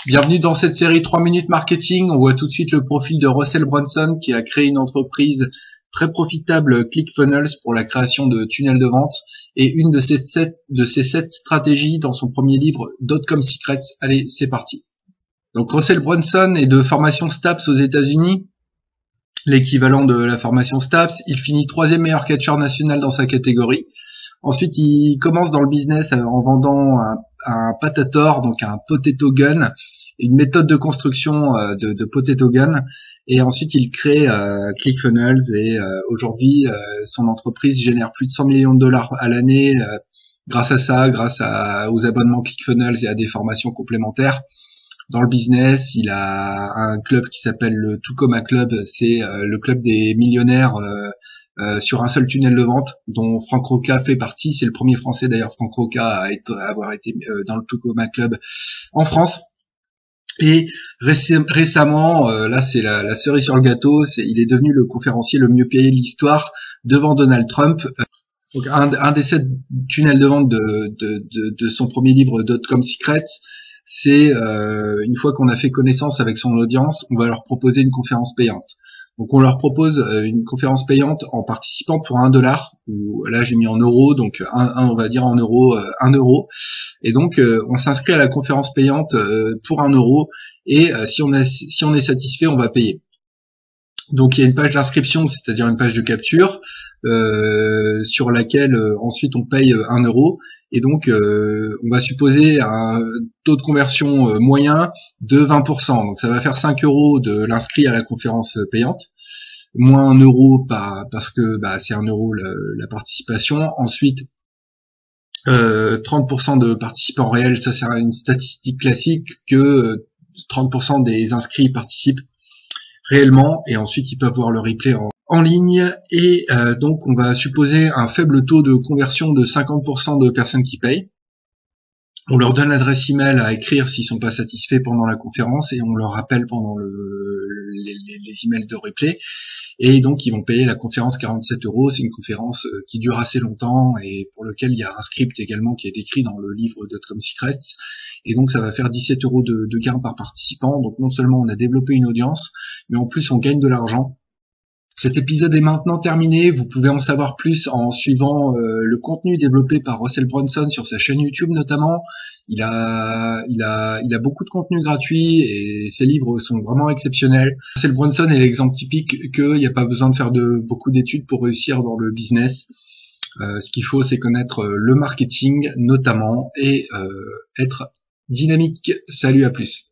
Bienvenue dans cette série 3 minutes marketing. On voit tout de suite le profil de Russell Brunson qui a créé une entreprise très profitable, ClickFunnels, pour la création de tunnels de vente et une de ses sept stratégies dans son premier livre Dotcom Secrets. Allez, c'est parti. Donc Russell Brunson est de formation STAPS aux États-Unis, l'équivalent de la formation STAPS. Il finit 3e meilleur catcheur national dans sa catégorie. Ensuite, il commence dans le business en vendant un patator, donc un potato gun, une méthode de construction de potato gun. Et ensuite, il crée ClickFunnels et aujourd'hui, son entreprise génère plus de 100 millions de dollars à l'année grâce à ça, aux abonnements ClickFunnels et à des formations complémentaires. Dans le business, il a un club qui s'appelle le Tucoma Club. C'est le club des millionnaires sur un seul tunnel de vente, dont Franck Roca fait partie. C'est le premier Français d'ailleurs, Franck Roca, à avoir été dans le Tucoma Club en France. Et récemment, là c'est la cerise sur le gâteau, il est devenu le conférencier le mieux payé de l'histoire devant Donald Trump. Donc un des 7 tunnels de vente de son premier livre Dotcom Secrets, c'est une fois qu'on a fait connaissance avec son audience, on va leur proposer une conférence payante. Donc on leur propose une conférence payante en participant pour $1, ou là j'ai mis en euros, donc on va dire en euros, 1 euro. Et donc on s'inscrit à la conférence payante pour 1 euro, et si on est satisfait, on va payer. Donc il y a une page d'inscription, c'est-à-dire une page de capture, sur laquelle ensuite on paye 1 euro, et donc on va supposer un taux de conversion moyen de 20%. Donc ça va faire 5 euros de l'inscrit à la conférence payante, moins 1 euro parce que c'est 1 euro la participation. Ensuite 30% de participants réels, ça c'est une statistique classique que 30% des inscrits participent réellement, et ensuite ils peuvent voir le replay en ligne, et donc on va supposer un faible taux de conversion de 50% de personnes qui payent. On leur donne l'adresse email à écrire s'ils sont pas satisfaits pendant la conférence, et on leur rappelle pendant les emails de replay, et donc ils vont payer la conférence 47 euros. C'est une conférence qui dure assez longtemps et pour lequel il y a un script également qui est décrit dans le livre Dotcom Secrets, et donc ça va faire 17 euros de gain par participant. Donc non seulement on a développé une audience, mais en plus on gagne de l'argent. Cet épisode est maintenant terminé. Vous pouvez en savoir plus en suivant le contenu développé par Russell Brunson sur sa chaîne YouTube notamment. Il a beaucoup de contenu gratuit et ses livres sont vraiment exceptionnels. Russell Brunson est l'exemple typique qu'il n'y a pas besoin de faire beaucoup d'études pour réussir dans le business. Ce qu'il faut, c'est connaître le marketing notamment et être dynamique. Salut, à plus.